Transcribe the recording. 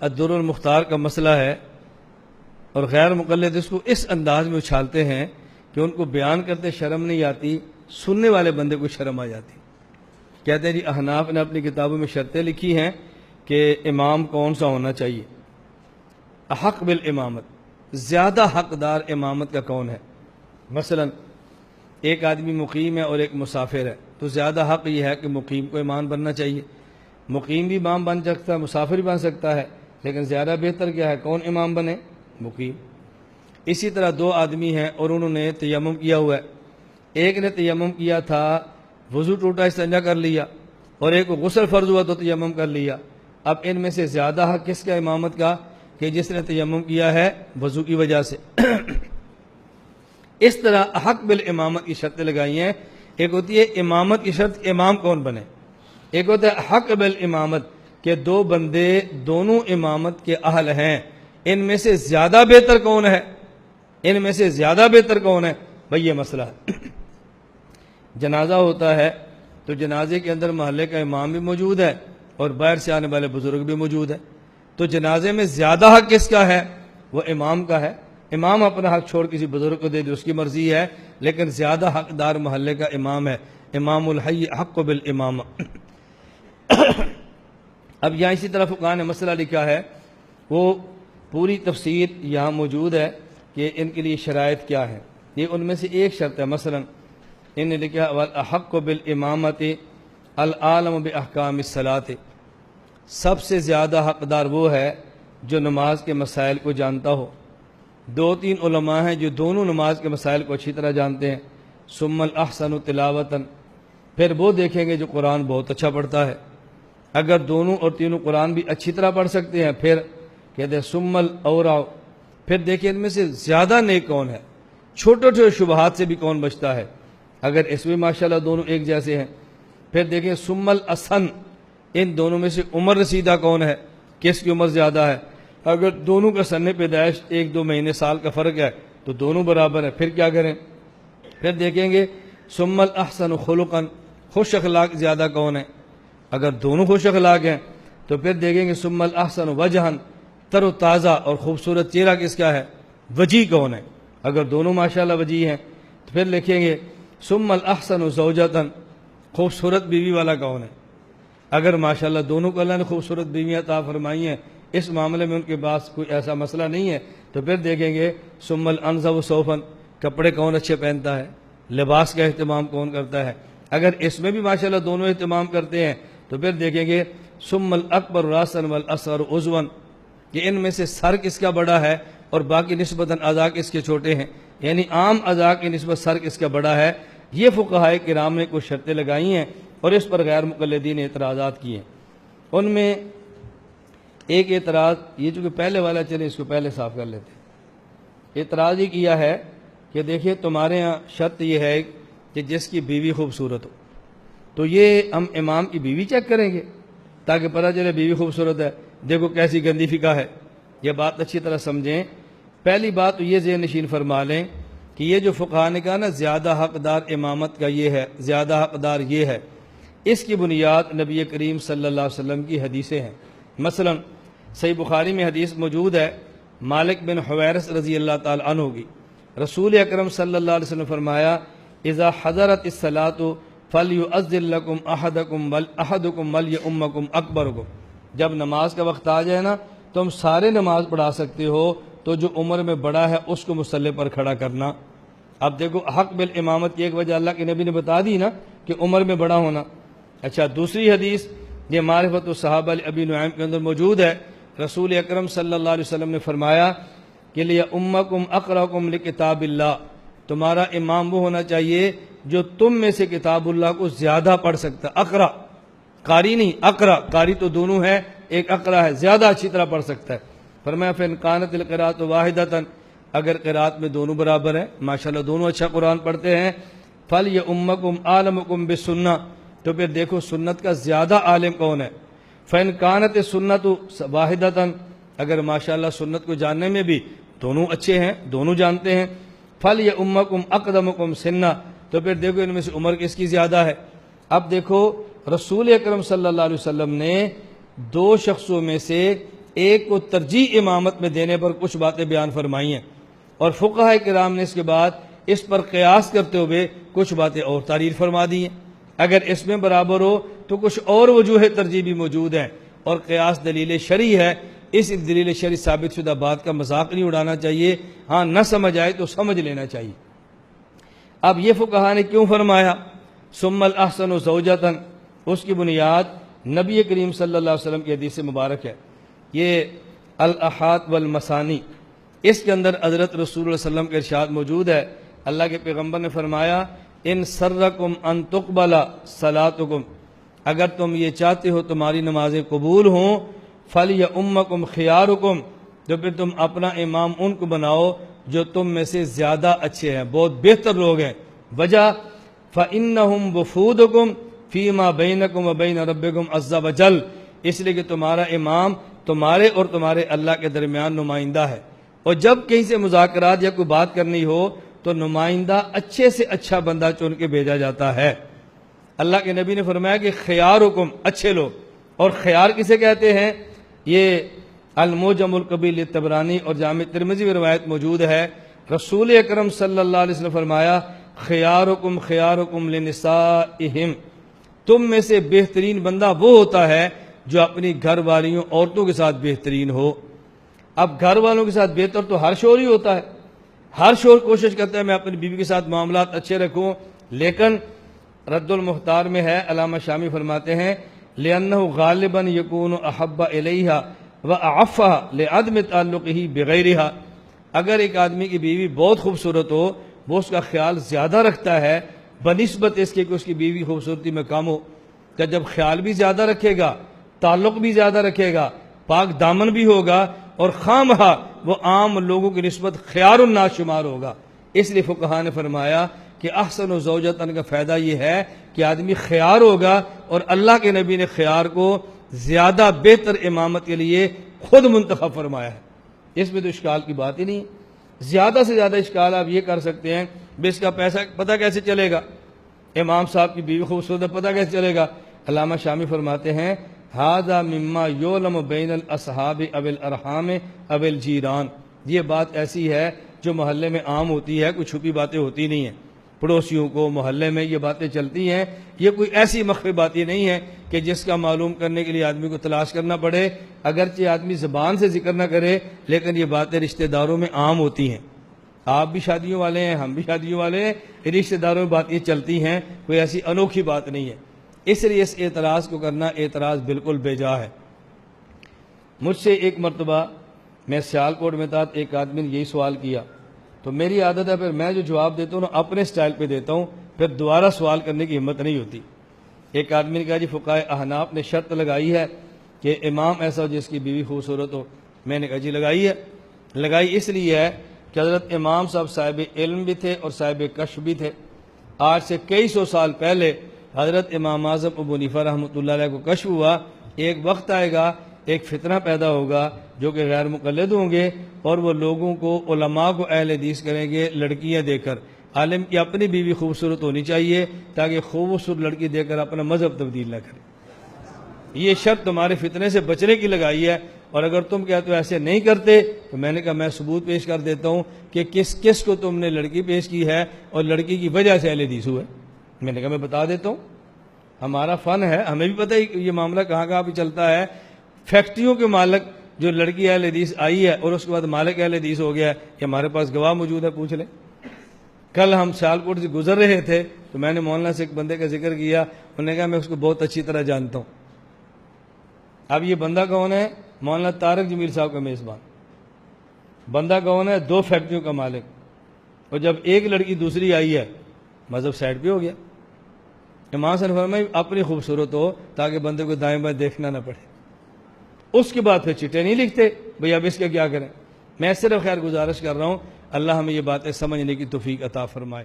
Al Durr المختار کا مسئلہ ہے، اور غیر مقلد اس کو اس انداز میں اچھالتے ہیں کہ ان کو بیان کرتے شرم نہیں آتی، سننے والے بندے کو شرم آ جاتی۔ کہتے ہیں جی احناف نے اپنی کتابوں میں شرطیں لکھی ہیں کہ امام کون سا ہونا چاہیے، احق بالامامت، زیادہ حقدار امامت کا کون ہے۔ مثلا ایک آدمی مقیم ہے اور ایک مسافر ہے، تو زیادہ حق یہ ہے کہ مقیم کو امام بننا چاہیے۔ مقیم بھی امام بن سکتا ہے، مسافر بھی بن سکتا ہے، لیکن زیادہ بہتر کیا ہے، کون امام بنے، مقیم۔ اسی طرح دو آدمی ہیں اور انہوں نے تیمم کیا ہوا ہے، ایک نے تیمم کیا تھا، وضو ٹوٹا استنجا کر لیا، اور ایک کو غسل فرض ہوا تو تیمم کر لیا۔ اب ان میں سے زیادہ حق کس کا امامت کا، کہ جس نے تیمم کیا ہے وضو کی وجہ سے۔ اس طرح حق بالامامت کی شرطیں لگائی ہیں۔ ایک ہوتی ہے امامت کی شرط، امام کون بنے، ایک ہوتا ہے حق بالامامت کہ دو بندے دونوں امامت کے اہل ہیں، ان میں سے زیادہ بہتر کون ہے، ان میں سے زیادہ بہتر کون ہے، بھئی یہ مسئلہ ہے۔ جنازہ ہوتا ہے تو جنازے کے اندر محلے کا امام بھی موجود ہے اور باہر سے آنے والے بزرگ بھی موجود ہے، تو جنازے میں زیادہ حق کس کا ہے، وہ امام کا ہے۔ امام اپنا حق چھوڑ کسی بزرگ کو دے دے، اس کی مرضی ہے، لیکن زیادہ حقدار محلے کا امام ہے۔ امام الحی حق بالامامہ۔ اب یہاں اسی طرح فقہاء نے مسئلہ لکھا ہے، وہ پوری تفسیر یہاں موجود ہے کہ ان کے لیے شرائط کیا ہے۔ یہ ان میں سے ایک شرط ہے، مثلا انہوں نے لکھا والأحق بالامامۃ العالم باحکام الصلاۃ، سب سے زیادہ حقدار وہ ہے جو نماز کے مسائل کو جانتا ہو۔ دو تین علماء ہیں جو دونوں نماز کے مسائل کو اچھی طرح جانتے ہیں۔ ثم الاحسن تلاوۃ، پھر وہ دیکھیں گے جو قرآن بہت اچھا پڑھتا ہے۔ اگر دونوں اور تینوں قرآن بھی اچھی طرح پڑھ سکتے ہیں، پھر کہتے ہیں ثم الاورع، پھر دیکھیں ان میں سے زیادہ نیک کون ہے، چھوٹے چھوٹے شبہات سے بھی کون بچتا ہے، اگر اس میں ماشاءاللہ دونوں ایک جیسے ہیں۔ پھر دیکھیں ثم الاسن، ان دونوں میں سے عمر رسیدہ کون ہے، کس کی عمر زیادہ ہے۔ اگر دونوں کا سن پیدائش 1-2 مہینے سال کا فرق ہے تو دونوں برابر ہیں، پھر کیا کریں۔ پھر دیکھیں گے ثم الاحسن خلقا، خوش اخلاق زیادہ کون ہے، اگر دونوں خوش اخلاق ہیں تو پھر دیکھیں گے ثم الاحسن وجہا، تر و تازہ اور خوبصورت چہرہ کس کا ہے، وجیح کون ہے، اگر دونوں ماشاءاللہ وجیح ہیں تو پھر لکھیں گے ثم الاحسن زوجۃ، خوبصورت بیوی والا کون ہے، اگر ماشاءاللہ دونوں کو اللہ نے خوبصورت بیویاں عطا فرمائی ہیں، اس معاملے میں ان کے پاس کوئی ایسا مسئلہ نہیں ہے، تو پھر دیکھیں گے ثم الانظف صوفا، کپڑے کون اچھے پہنتا ہے، لباس کا اہتمام کون کرتا ہے، اگر اس میں بھی ماشاءاللہ دونوں اہتمام کرتے ہیں تو پھر دیکھیں گے ثم الاکبر راسا والاصغر عضوا، کہ ان میں سے سر کس کا بڑا ہے اور باقی نسبتاً اعضاء کس کے چھوٹے ہیں، یعنی عام اعضاء کی نسبت سر کس کا بڑا ہے۔ یہ فقہاء کرام نے کچھ شرطیں لگائی ہیں اور اس پر غیر مقلدین نے اعتراضات کیے ہیں۔ ان میں ایک اعتراض یہ، چونکہ پہلے والا چلے اس کو پہلے صاف کر لیتے ہیں۔ اعتراض یہ کیا ہے کہ دیکھیے تمہارے ہاں شرط یہ ہے کہ جس کی بیوی خوبصورت ہو، تو یہ ہم امام کی بیوی چیک کریں گے تاکہ پتہ چلے بیوی خوبصورت ہے، دیکھو کیسی گندی فقہ ہے۔ یہ بات اچھی طرح سمجھیں۔ پہلی بات تو یہ ذہن نشین فرما لیں کہ یہ جو فقہاء نے کہا نا زیادہ حقدار امامت کا یہ ہے، زیادہ حقدار یہ ہے، اس کی بنیاد نبی کریم صلی اللہ علیہ وسلم کی حدیثیں ہیں۔ مثلا صحیح بخاری میں حدیث موجود ہے مالک بن حویرث رضی اللہ تعالی عنہ کی، رسول اکرم صلی اللہ علیہ وسلم فرمایا اذا حضرت الصلاۃ فلیؤذن لکم احدکم ولیؤمکم اکبرکم، جب نماز کا وقت آ جائے نا تم سارے نماز پڑھا سکتے ہو، تو جو عمر میں بڑا ہے اس کو مصلی پر کھڑا کرنا۔ اب دیکھو حق بالامامت کی ایک وجہ اللہ کے نبی نے بتا دی نا کہ عمر میں بڑا ہونا۔ اچھا دوسری حدیث یہ معرفت الصحابہ ابی نعیم کے اندر موجود ہے، رسول اکرم صلی اللہ علیہ وسلم نے فرمایا کہ لیؤمکم اقرأکم لکتاب اللہ، تمہارا امام وہ ہونا چاہیے جو تم میں سے کتاب اللہ کو زیادہ پڑھ سکتا، اقرأ قاری نہیں، اقرأ قاری تو دونوں ہے، ایک اقرأ ہے زیادہ اچھی طرح پڑھ سکتا ہے۔ فرمایا فإن كانت القراءۃ واحدۃ، اگر قرات میں دونوں برابر ہیں، ماشاءاللہ دونوں اچھا قرآن پڑھتے ہیں، فلیؤمکم عالمکم بالسنہ، تو پھر دیکھو سنت کا زیادہ عالم کون ہے۔ فإن كانت السنۃ واحدۃ، اگر ماشاءاللہ سنت کو جاننے میں بھی دونوں اچھے ہیں، دونوں جانتے ہیں، فلیؤمکم اقدمکم سنہ، تو پھر دیکھو ان میں سے عمر کس کی زیادہ ہے۔ اب دیکھو رسول اکرم صلی اللہ علیہ وسلم نے دو شخصوں میں سے ایک کو ترجیح امامت میں دینے پر کچھ باتیں بیان فرمائی ہیں، اور فقہاء کرام نے اس کے بعد اس پر قیاس کرتے ہوئے کچھ باتیں اور تعریف فرما دی ہیں۔ اگر اس میں برابر ہو تو کچھ اور وجوہ ترجیح بھی موجود ہیں، اور قیاس دلیل شرعی ہے۔ اس دلیل شرعی ثابت شدہ بات کا مذاق نہیں اڑانا چاہیے، ہاں نہ سمجھ آئے تو سمجھ لینا چاہیے۔ اب یہ فقہاء نے کیوں فرمایا ثم الاحسن زوجتاً، اس کی بنیاد نبی کریم صلی اللہ علیہ وسلم کی حدیث مبارک ہے، یہ الاحاد والمثانی، اس کے اندر حضرت رسول اللہ صلی اللہ علیہ وسلم کا ارشاد موجود ہے۔ اللہ کے پیغمبر نے فرمایا ان سرکم ان تقبل صلاتکم، اگر تم یہ چاہتے ہو تمہاری نمازیں قبول ہوں، فلیؤمکم خیارکم، تو پھر تم اپنا امام ان کو بناؤ جو تم میں سے زیادہ اچھے ہیں، بہت بہتر لوگ ہیں۔ وجہ فإنہم وفودکم فیما بینکم وبین ربکم عز وجل، اس لیے کہ تمہارا امام تمہارے اور تمہارے اللہ کے درمیان نمائندہ ہے، اور جب کہیں سے مذاکرات یا کوئی بات کرنی ہو تو نمائندہ اچھے سے اچھا بندہ چن کے بھیجا جاتا ہے۔ اللہ کے نبی نے فرمایا کہ خیارکم، اچھے لوگ، اور خیار کسے کہتے ہیں؟ یہ المعجم الکبیر للطبرانی اور جامع ترمذی میں روایت موجود ہے، رسول اکرم صلی اللہ علیہ وسلم فرمایا خیارکم خیارکم لنسائہم، تم میں سے بہترین بندہ وہ ہوتا ہے جو اپنی گھر والیوں عورتوں کے ساتھ بہترین ہو۔ اب گھر والوں کے ساتھ بہتر تو ہر شوہر ہی ہوتا ہے، ہر شوہر کوشش کرتا ہے میں اپنی بیوی کے ساتھ معاملات اچھے رکھوں، لیکن رد المختار میں ہے، علامہ شامی فرماتے ہیں لِأَنَّهُ غَالِبًا يَكُونُ أَحَبَّ إِلَيْهَا وَأَعَفَّهَا لِعَدْمِ تَعَلُّقِهِ بِغَيْرِهَا، اگر ایک آدمی کی بیوی بہت خوبصورت ہو، وہ اس کا خیال زیادہ رکھتا ہے بنسبت اس کے کہ اس کی بیوی خوبصورتی میں کم ہو، تو جب خیال بھی زیادہ رکھے گا، تعلق بھی زیادہ رکھے گا، پاک دامن بھی ہوگا، اور خامہا وہ عام لوگوں کی نسبت خیار الناس شمار ہوگا۔ اس لیے فقہاء نے فرمایا کہ احسن و زوجتن کا فائدہ یہ ہے کہ آدمی خیار ہوگا، اور اللہ کے نبی نے خیار کو زیادہ بہتر امامت کے لیے خود منتخب فرمایا ہے۔ اس میں تو اشکال کی بات ہی نہیں ہے۔ زیادہ سے زیادہ اشکال آپ یہ کر سکتے ہیں بے اس کا پیسہ پتہ کیسے چلے گا، امام صاحب کی بیوی خوبصورت ہے پتہ کیسے چلے گا؟ علامہ شامی فرماتے ہیں ھذا مما یعلم بین الاصحاب اب الارحام اب الجیران، یہ بات ایسی ہے جو محلے میں عام ہوتی ہے، کوئی چھپی باتیں ہوتی نہیں ہیں، پڑوسیوں کو محلے میں یہ باتیں چلتی ہیں، یہ کوئی ایسی مخفی باتیں نہیں ہیں کہ جس کا معلوم کرنے کے لیے آدمی کو تلاش کرنا پڑے، اگرچہ آدمی زبان سے ذکر نہ کرے لیکن یہ باتیں رشتہ داروں میں عام ہوتی ہیں۔ آپ بھی شادیوں والے ہیں، ہم بھی شادیوں والے ہیں، رشتہ داروں میں باتیں چلتی ہیں، کوئی ایسی انوکھی بات نہیں ہے۔ اس لیے اس اعتراض کو کرنا اعتراض بالکل بے جا ہے۔ مجھ سے ایک مرتبہ میں سیالکوٹ میں تھا، ایک آدمی نے یہی سوال کیا، تو میری عادت ہے پھر میں جو جواب دیتا ہوں نا اپنے سٹائل پہ دیتا ہوں، پھر دوبارہ سوال کرنے کی ہمت نہیں ہوتی۔ ایک آدمی نے کہا جی فقہائے احناف نے شرط لگائی ہے کہ امام ایسا ہو جس کی بیوی خوبصورت ہو۔ میں نے کہا جی لگائی ہے، لگائی اس لیے ہے کہ حضرت امام صاحب صاحب علم بھی تھے اور صاحب کشف بھی تھے۔ آج سے کئی سو سال پہلے حضرت امام اعظم ابو حنیفہ رحمۃ اللہ علیہ کو کشف ہوا، ایک وقت آئے گا ایک فتنہ پیدا ہوگا جو کہ غیر مقلد ہوں گے، اور وہ لوگوں کو علماء کو اہل حدیث کریں گے لڑکیاں دے کر۔ عالم کی اپنی بیوی خوبصورت ہونی چاہیے تاکہ خوبصورت لڑکی دے کر اپنا مذہب تبدیل نہ کرے۔ یہ شرط تمہارے فتنے سے بچنے کی لگائی ہے، اور اگر تم کہتے ہو ایسے نہیں کرتے تو میں نے کہا میں ثبوت پیش کر دیتا ہوں کہ کس کس کو تم نے لڑکی پیش کی ہے اور لڑکی کی وجہ سے اہل حدیث ہوئے۔ میں نے کہا میں بتا دیتا ہوں، ہمارا فن ہے، ہمیں بھی پتہ ہے یہ معاملہ کہاں کہاں پہ چلتا ہے۔ فیکٹریوں کے مالک جو لڑکی اہل حدیث آئی ہے اور اس کے بعد مالک اہل حدیث ہو گیا ہے، یہ ہمارے پاس گواہ موجود ہے، پوچھ لیں۔ کل ہم سیالکوٹ سے گزر رہے تھے تو میں نے مولانا سے ایک بندے کا ذکر کیا، انہوں نے کہا میں اس کو بہت اچھی طرح جانتا ہوں۔ اب یہ بندہ کون ہے؟ مولانا طارق جمیل صاحب کا میزبان۔ بندہ کون ہے؟ 2 فیکٹریوں کا مالک، اور جب ایک لڑکی دوسری آئی ہے مذہب سائڈ پہ ہو گیا۔ امام صاحب نے فرمایا اپنی خوبصورت ہو تاکہ بندے کو دائیں بائیں دیکھنا نہ پڑے۔ اس کے بعد پھر چٹے نہیں لکھتے بھئی اب اس کا کیا کریں۔ میں صرف خیر گزارش کر رہا ہوں اللہ ہمیں یہ باتیں سمجھنے کی توفیق عطا فرمائے۔